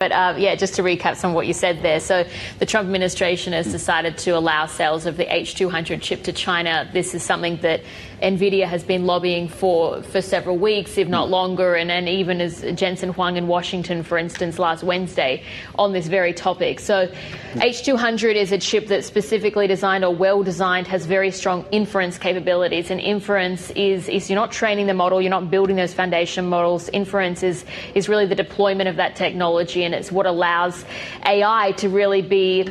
But yeah, just to recap some of what you said there. So the Trump administration has decided to allow sales of the H200 chip to China. This is something that Nvidia has been lobbying for several weeks, if not longer, and even as Jensen Huang in Washington, for instance, last Wednesday on this very topic. So H200 is a chip that's specifically designed or well designed, has very strong inference capabilities. And inference is you're not training the model, you're not building those foundation models. Inference is really the deployment of that technology, and it's what allows AI to really be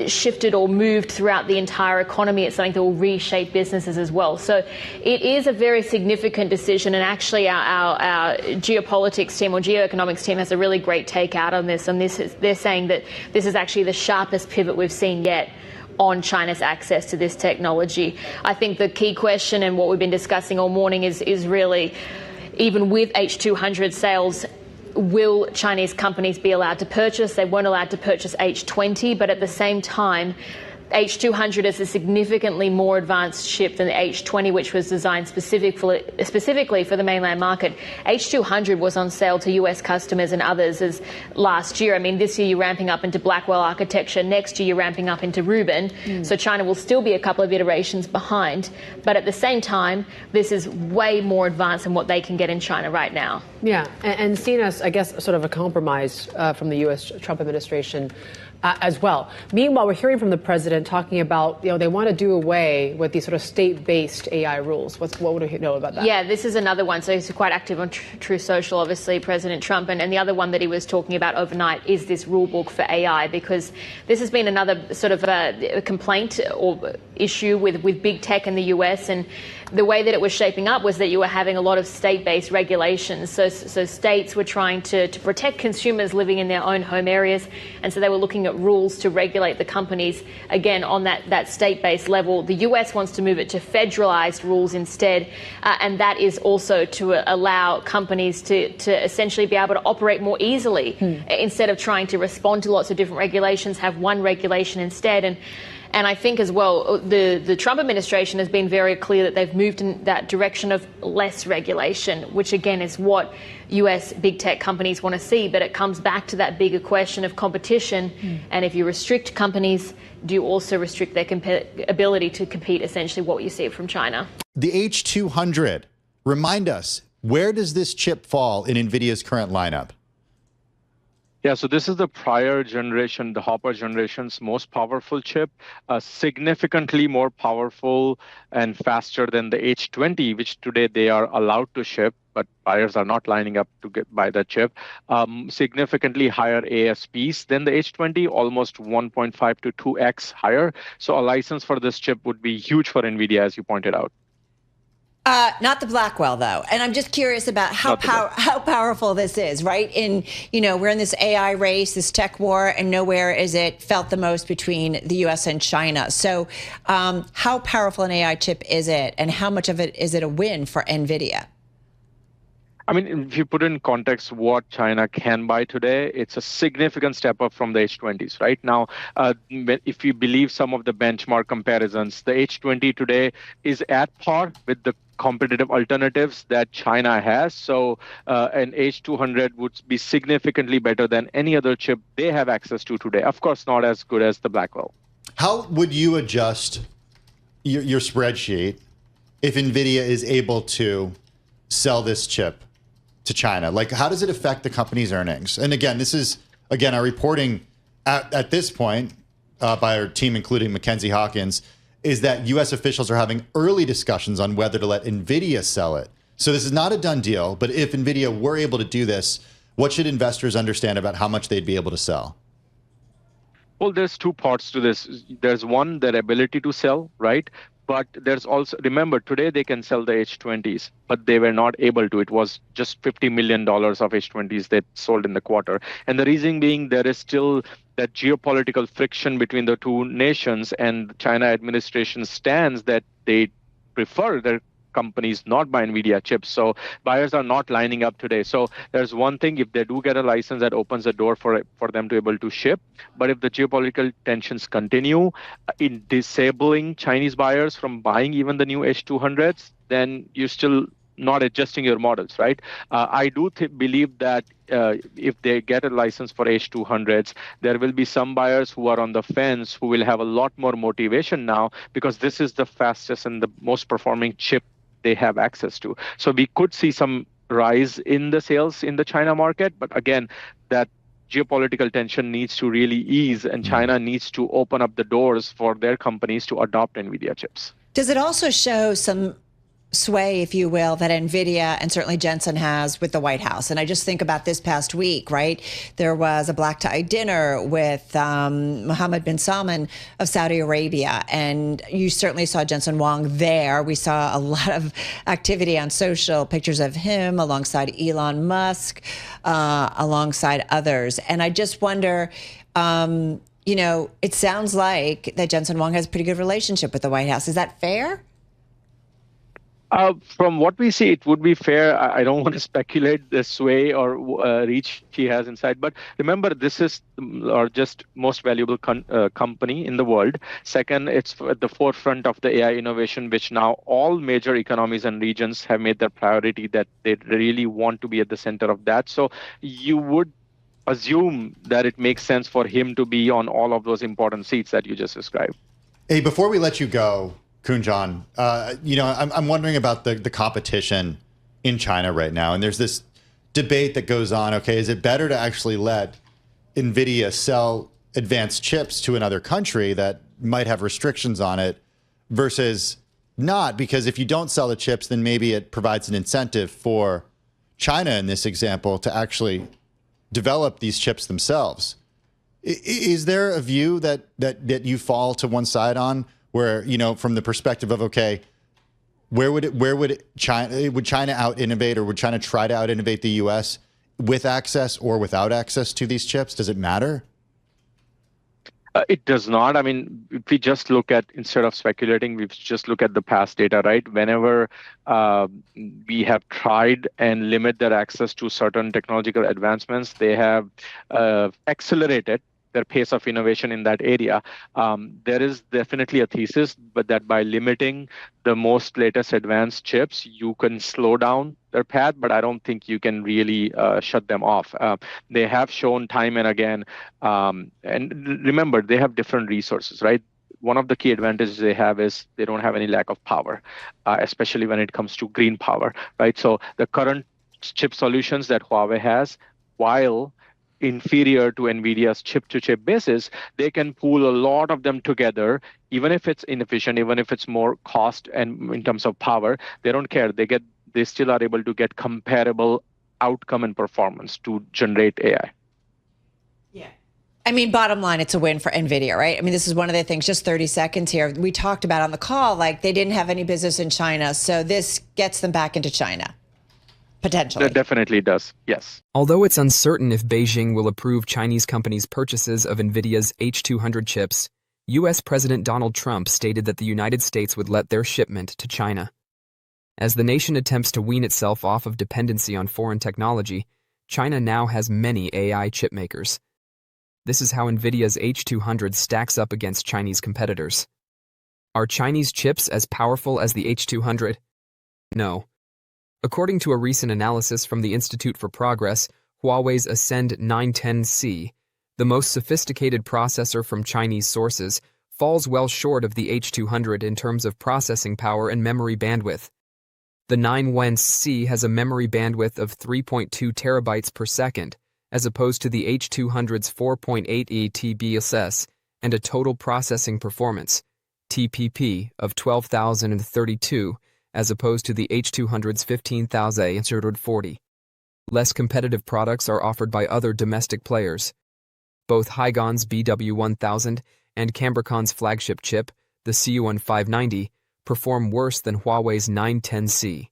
shifted or moved throughout the entire economy. It's something that will reshape businesses as well. So it is a very significant decision, and actually our geopolitics team or geoeconomics team has a really great take out on this. And they're saying that this is actually the sharpest pivot we've seen yet on China's access to this technology. I think the key question, and what we've been discussing all morning, is really, even with H200 sales, will Chinese companies be allowed to purchase? They weren't allowed to purchase H20, but at the same time, H200 is a significantly more advanced chip than the H20, which was designed specifically for the mainland market. H200 was on sale to US customers and others as last year. I mean, this year you're ramping up into Blackwell architecture. Next year you're ramping up into Rubin. So China will still be a couple of iterations behind. But at the same time, this is way more advanced than what they can get in China right now. Yeah, and seen as, I guess, sort of a compromise from the U.S. Trump administration as well. Meanwhile, we're hearing from the president talking about, they want to do away with these sort of state-based AI rules. What would you know about that? Yeah, this is another one. So he's quite active on Truth Social, obviously, President Trump. And the other one that he was talking about overnight is this rule book for AI, because this has been another sort of a complaint or issue with big tech in the US. And the way that it was shaping up was that you were having a lot of state-based regulations. So states were trying to protect consumers living in their own home areas. And so they were looking at rules to regulate the companies, again, on that state-based level. The US wants to move it to federalized rules instead. And that is also to allow companies to essentially be able to operate more easily instead of trying to respond to lots of different regulations, have one regulation instead. And I think as well, the Trump administration has been very clear that they've moved in that direction of less regulation, which again is what US big tech companies want to see. But it comes back to that bigger question of competition. And if you restrict companies, do you also restrict their ability to compete, essentially what you see from China? The H200, remind us, where does this chip fall in NVIDIA's current lineup? Yeah, so this is the prior generation, the Hopper generation's most powerful chip, significantly more powerful and faster than the H20, which today they are allowed to ship, but buyers are not lining up to buy the chip. Significantly higher ASPs than the H20, almost 1.5 to 2x higher. So a license for this chip would be huge for NVIDIA, as you pointed out. Not the Blackwell, though. And I'm just curious about how powerful this is, right? We're in this AI race, this tech war, and nowhere is it felt the most between the U.S. and China. So how powerful an AI chip is it, and how much of it is it a win for NVIDIA? I mean, if you put in context what China can buy today, it's a significant step up from the H20s, right? Now, if you believe some of the benchmark comparisons, the H20 today is at par with the competitive alternatives that China has. So an H200 would be significantly better than any other chip they have access to today. Of course, not as good as the Blackwell. How would you adjust your spreadsheet if NVIDIA is able to sell this chip to China? Like, how does it affect the company's earnings? And again, this is, our reporting at this point by our team, including Mackenzie Hawkins, is that U.S. officials are having early discussions on whether to let NVIDIA sell it. So this is not a done deal, but if NVIDIA were able to do this, what should investors understand about how much they'd be able to sell? Well, there's two parts to this. There's one, their ability to sell, right? But there's also, remember, today they can sell the H20s, but they were not able to. It was just $50 million of H20s they sold in the quarter. And the reason being there is still that geopolitical friction between the two nations, and the China administration stands that they prefer their companies not buy NVIDIA chips. So buyers are not lining up today. So there's one thing, if they do get a license, that opens the door for them to be able to ship. But if the geopolitical tensions continue in disabling Chinese buyers from buying even the new H200s, then you're still not adjusting your models, right? I do believe that if they get a license for H200s, there will be some buyers who are on the fence who will have a lot more motivation now because this is the fastest and the most performing chip they have access to. So we could see some rise in the sales in the China market, but again, that geopolitical tension needs to really ease, and China needs to open up the doors for their companies to adopt NVIDIA chips. Does it also show some sway, if you will, that Nvidia and certainly Jensen has with the White House? And I just think about this past week, right? There was a black tie dinner with Mohammed bin Salman of Saudi Arabia, and you certainly saw Jensen Huang there. We saw a lot of activity on social, pictures of him alongside Elon Musk, alongside others. And I just wonder, it sounds like that Jensen Huang has a pretty good relationship with the White House. Is that fair? From what we see, it would be fair. I don't want to speculate the sway or reach he has inside. But remember, this is the largest, most valuable company in the world. Second, it's at the forefront of the AI innovation, which now all major economies and regions have made their priority that they really want to be at the center of that. So you would assume that it makes sense for him to be on all of those important seats that you just described. Hey, before we let you go, Kunjan, I'm wondering about the competition in China right now. And there's this debate that goes on, okay, is it better to actually let NVIDIA sell advanced chips to another country that might have restrictions on it versus not? Because if you don't sell the chips, then maybe it provides an incentive for China in this example to actually develop these chips themselves. Is there a view that you fall to one side on? Where, from the perspective of, okay, would China out innovate, or would China try to out innovate the US with access or without access to these chips? Does it matter? It does not. I mean, if we just look at, instead of speculating, we just look at the past data, right? Whenever we have tried and limit their access to certain technological advancements, they have accelerated their pace of innovation in that area. There is definitely a thesis, but that by limiting the most latest advanced chips, you can slow down their path, but I don't think you can really shut them off. They have shown time and again, and remember, they have different resources, right? One of the key advantages they have is they don't have any lack of power, especially when it comes to green power, right? So the current chip solutions that Huawei has, while inferior to NVIDIA's chip-to-chip basis, they can pool a lot of them together, even if it's inefficient, even if it's more cost and in terms of power, they don't care. They still are able to get comparable outcome and performance to generate AI. Yeah. I mean, bottom line, it's a win for NVIDIA, right? I mean, this is one of the things, just 30 seconds here, we talked about on the call, like they didn't have any business in China, so this gets them back into China. Potentially. That definitely does, yes. Although it's uncertain if Beijing will approve Chinese companies' purchases of Nvidia's H200 chips, U.S. President Donald Trump stated that the United States would let their shipment to China. As the nation attempts to wean itself off of dependency on foreign technology, China now has many AI chip makers. This is how Nvidia's H200 stacks up against Chinese competitors. Are Chinese chips as powerful as the H200? No. According to a recent analysis from the Institute for Progress, Huawei's Ascend 910C, the most sophisticated processor from Chinese sources, falls well short of the H200 in terms of processing power and memory bandwidth. The 910C has a memory bandwidth of 3.2 terabytes per second, as opposed to the H200's 4.8 TBS, and a total processing performance, TPP, of 12,032, as opposed to the H200's 15,840. Less competitive products are offered by other domestic players. Both Hygon's BW1000 and Cambricon's flagship chip, the CU1590, perform worse than Huawei's 910C.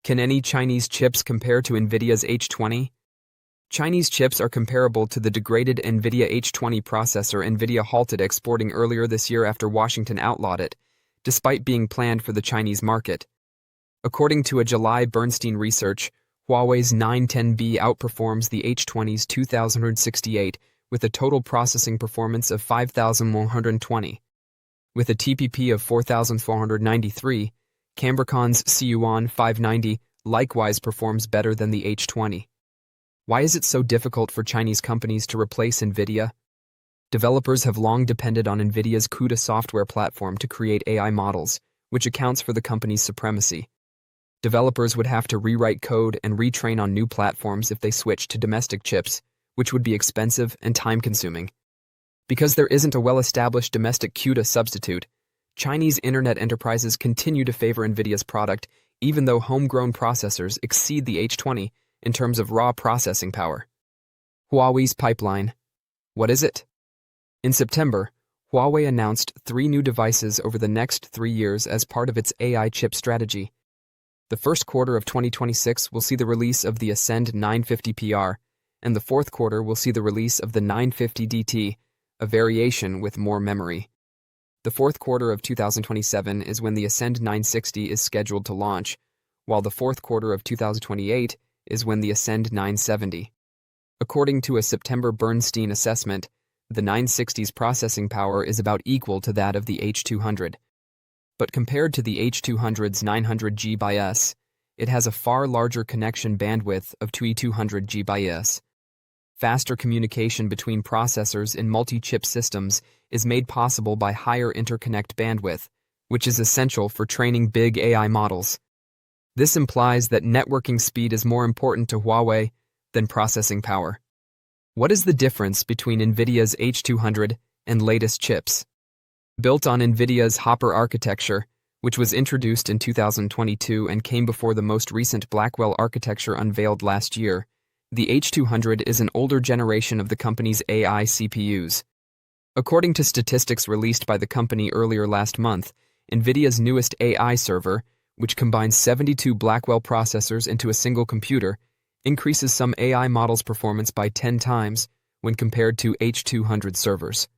Can any Chinese chips compare to NVIDIA's H20? Chinese chips are comparable to the degraded NVIDIA H20 processor NVIDIA halted exporting earlier this year after Washington outlawed it, despite being planned for the Chinese market. According to a July Bernstein research, Huawei's 910B outperforms the H20's 2068 with a total processing performance of 5,120. With a TPP of 4,493, Cambricon's CU590 likewise performs better than the H20. Why is it so difficult for Chinese companies to replace Nvidia? Developers have long depended on Nvidia's CUDA software platform to create AI models, which accounts for the company's supremacy. Developers would have to rewrite code and retrain on new platforms if they switched to domestic chips, which would be expensive and time-consuming. Because there isn't a well-established domestic CUDA substitute, Chinese internet enterprises continue to favor Nvidia's product even though homegrown processors exceed the H20 in terms of raw processing power. Huawei's pipeline. What is it? In September, Huawei announced 3 new devices over the next 3 years as part of its AI chip strategy. The first quarter of 2026 will see the release of the Ascend 950PR, and the fourth quarter will see the release of the 950DT, a variation with more memory. The fourth quarter of 2027 is when the Ascend 960 is scheduled to launch, while the fourth quarter of 2028 is when the Ascend 970. According to a September Bernstein assessment, the 960's processing power is about equal to that of the H200. But compared to the H200's 900G/s, it has a far larger connection bandwidth of 200G/s. Faster communication between processors in multi-chip systems is made possible by higher interconnect bandwidth, which is essential for training big AI models. This implies that networking speed is more important to Huawei than processing power. What is the difference between Nvidia's H200 and latest chips? Built on Nvidia's Hopper architecture, which was introduced in 2022 and came before the most recent Blackwell architecture unveiled last year, the H200 is an older generation of the company's AI CPUs. According to statistics released by the company earlier last month, Nvidia's newest AI server, which combines 72 Blackwell processors into a single computer, increases some AI models' performance by 10 times when compared to H200 servers.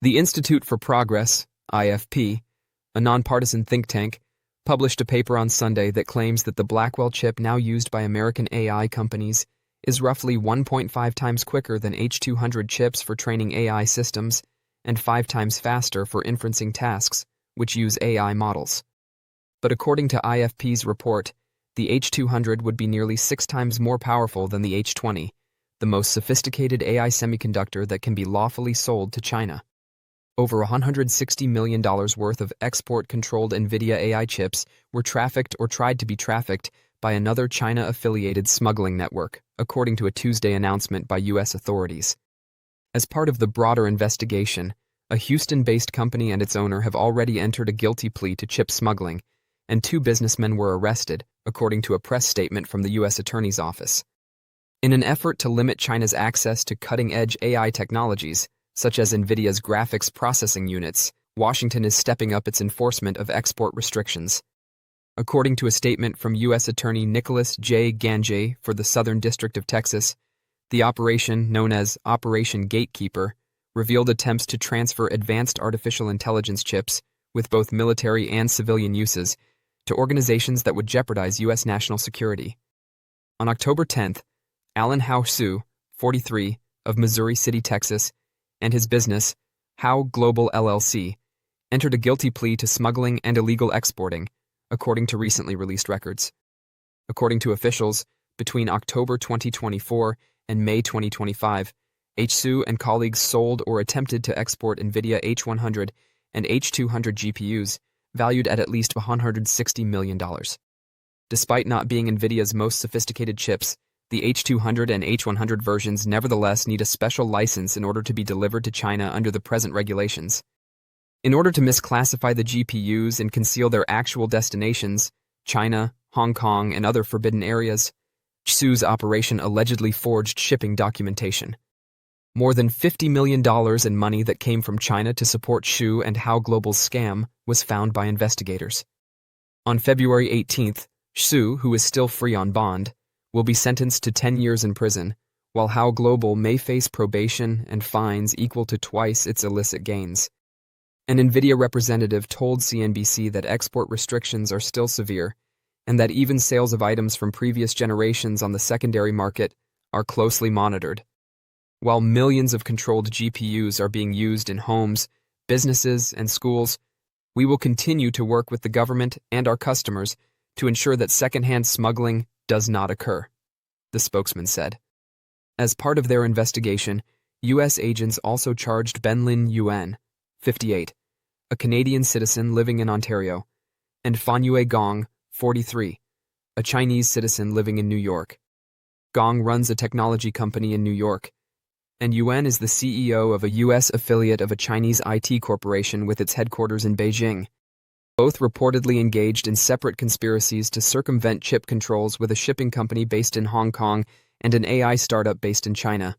The Institute for Progress, IFP, a nonpartisan think tank, published a paper on Sunday that claims that the Blackwell chip now used by American AI companies is roughly 1.5 times quicker than H200 chips for training AI systems and 5 times faster for inferencing tasks, which use AI models. But according to IFP's report, the H200 would be nearly 6 times more powerful than the H20, the most sophisticated AI semiconductor that can be lawfully sold to China. Over $160 million worth of export-controlled Nvidia AI chips were trafficked or tried to be trafficked by another China-affiliated smuggling network, according to a Tuesday announcement by U.S. authorities. As part of the broader investigation, a Houston-based company and its owner have already entered a guilty plea to chip smuggling, and 2 businessmen were arrested, according to a press statement from the U.S. Attorney's Office. In an effort to limit China's access to cutting-edge AI technologies, such as Nvidia's graphics processing units, Washington is stepping up its enforcement of export restrictions. According to a statement from U.S. Attorney Nicholas J. Ganjay for the Southern District of Texas, the operation, known as Operation Gatekeeper, revealed attempts to transfer advanced artificial intelligence chips, with both military and civilian uses, to organizations that would jeopardize U.S. national security. On October 10th, Alan Hao Su, 43, of Missouri City, Texas, and his business, Hao Global LLC, entered a guilty plea to smuggling and illegal exporting, according to recently released records. According to officials, between October 2024 and May 2025, Su and colleagues sold or attempted to export Nvidia H100 and H200 GPUs, valued at least $160 million. Despite not being Nvidia's most sophisticated chips, the H200 and H100 versions nevertheless need a special license in order to be delivered to China under the present regulations. In order to misclassify the GPUs and conceal their actual destinations, China, Hong Kong, and other forbidden areas, Su's operation allegedly forged shipping documentation. More than $50 million in money that came from China to support Shu and Hao Global's scam was found by investigators. On February 18th, Shu, who is still free on bond, will be sentenced to 10 years in prison, while Hao Global may face probation and fines equal to twice its illicit gains. An Nvidia representative told CNBC that export restrictions are still severe, and that even sales of items from previous generations on the secondary market are closely monitored. While millions of controlled GPUs are being used in homes, businesses, and schools, we will continue to work with the government and our customers to ensure that secondhand smuggling does not occur, the spokesman said. As part of their investigation, U.S. agents also charged Benlin Yuan, 58, a Canadian citizen living in Ontario, and Fanyue Gong, 43, a Chinese citizen living in New York. Gong runs a technology company in New York, and Yuan is the CEO of a U.S. affiliate of a Chinese IT corporation with its headquarters in Beijing. Both reportedly engaged in separate conspiracies to circumvent chip controls with a shipping company based in Hong Kong and an AI startup based in China.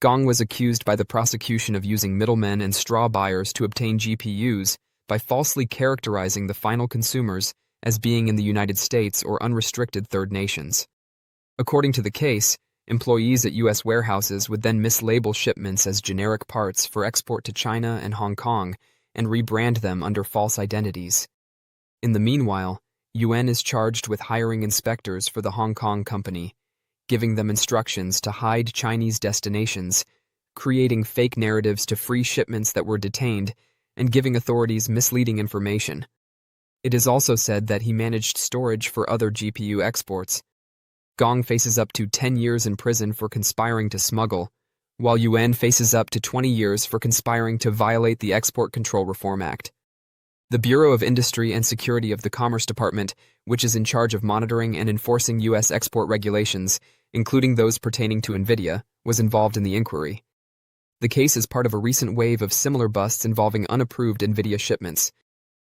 Gong was accused by the prosecution of using middlemen and straw buyers to obtain GPUs by falsely characterizing the final consumers as being in the United States or unrestricted third nations. According to the case, employees at U.S. warehouses would then mislabel shipments as generic parts for export to China and Hong Kong and rebrand them under false identities. In the meanwhile, Yuan is charged with hiring inspectors for the Hong Kong company, giving them instructions to hide Chinese destinations, creating fake narratives to free shipments that were detained, and giving authorities misleading information. It is also said that he managed storage for other GPU exports. Gong faces up to 10 years in prison for conspiring to smuggle, while Yuan faces up to 20 years for conspiring to violate the Export Control Reform Act. The Bureau of Industry and Security of the Commerce Department, which is in charge of monitoring and enforcing U.S. export regulations, including those pertaining to Nvidia, was involved in the inquiry. The case is part of a recent wave of similar busts involving unapproved Nvidia shipments.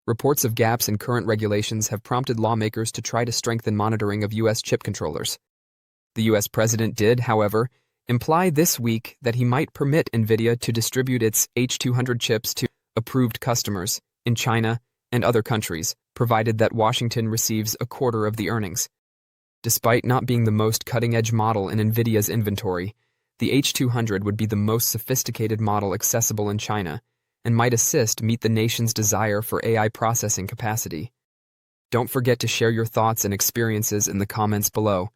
Reports of gaps in current regulations have prompted lawmakers to try to strengthen monitoring of U.S. chip controllers. The U.S. president did, however, imply this week that he might permit Nvidia to distribute its H200 chips to approved customers in China and other countries, provided that Washington receives a quarter of the earnings. Despite not being the most cutting-edge model in Nvidia's inventory, the H200 would be the most sophisticated model accessible in China and might assist meet the nation's desire for AI processing capacity. Don't forget to share your thoughts and experiences in the comments below.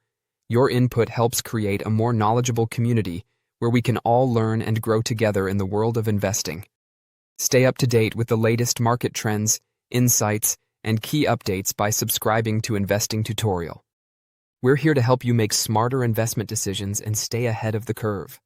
Your input helps create a more knowledgeable community where we can all learn and grow together in the world of investing. Stay up to date with the latest market trends, insights, and key updates by subscribing to Investing Tutorial. We're here to help you make smarter investment decisions and stay ahead of the curve.